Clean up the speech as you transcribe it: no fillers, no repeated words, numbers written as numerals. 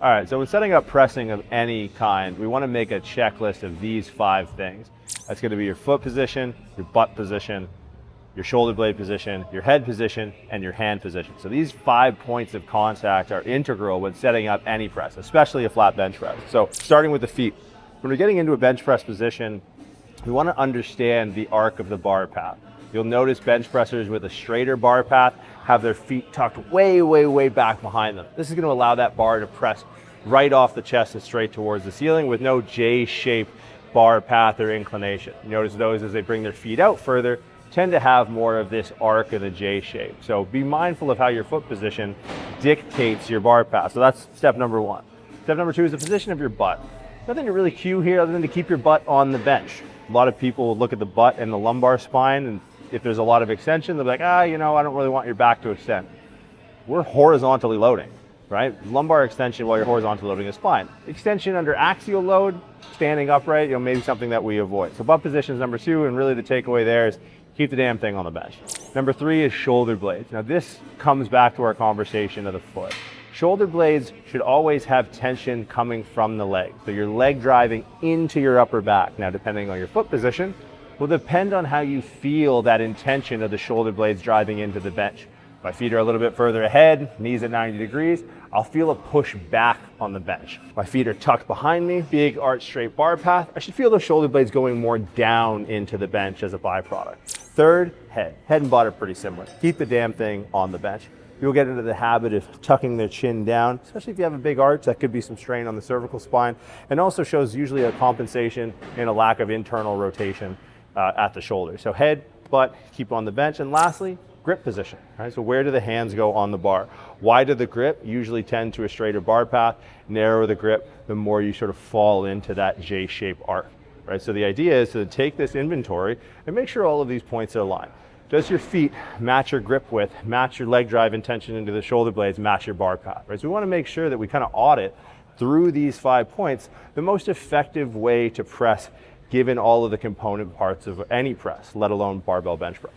All right, so when setting up pressing of any kind, we want to make a checklist of these 5 things. That's going to be your foot position, your butt position, your shoulder blade position, your head position, and your hand position. So these 5 points of contact are integral when setting up any press, especially a flat bench press. So starting with the feet, when we're getting into a bench press position, we want to understand the arc of the bar path. You'll notice bench pressers with a straighter bar path have their feet tucked way, way, way back behind them. This is going to allow that bar to press right off the chest and straight towards the ceiling with no J-shaped bar path or inclination. You notice those, as they bring their feet out further, tend to have more of this arc of the J shape. So be mindful of how your foot position dictates your bar path. So that's step number 1. Step number 2 is the position of your butt. Nothing to really cue here other than to keep your butt on the bench. A lot of people will look at the butt and the lumbar spine, and if there's a lot of extension, they'll be like, I don't really want your back to extend. We're horizontally loading, right? Lumbar extension while you're horizontally loading is fine. Extension under axial load, standing upright, maybe something that we avoid. So butt position is number 2, and really the takeaway there is keep the damn thing on the bench. Number 3 is shoulder blades. Now this comes back to our conversation of the foot. Shoulder blades should always have tension coming from the leg. So your leg driving into your upper back. Now, depending on your foot position, will depend on how you feel that intention of the shoulder blades driving into the bench. My feet are a little bit further ahead, knees at 90 degrees, I'll feel a push back on the bench. My feet are tucked behind me, big arch straight bar path. I should feel those shoulder blades going more down into the bench as a byproduct. Third, head. Head and butt are pretty similar. Keep the damn thing on the bench. You'll get into the habit of tucking their chin down, especially if you have a big arch. That could be some strain on the cervical spine, and also shows usually a compensation and a lack of internal rotation at the shoulder. So head, butt, keep on the bench. And lastly, grip position. Right? So where do the hands go on the bar? Wider the grip, usually tend to a straighter bar path. Narrower the grip, the more you sort of fall into that J-shaped arc. Right? So the idea is to take this inventory and make sure all of these points are aligned. Does your feet match your grip width, match your leg drive intention into the shoulder blades, match your bar path? Right? So we want to make sure that we kind of audit through these 5 points the most effective way to press given all of the component parts of any press, let alone barbell bench press.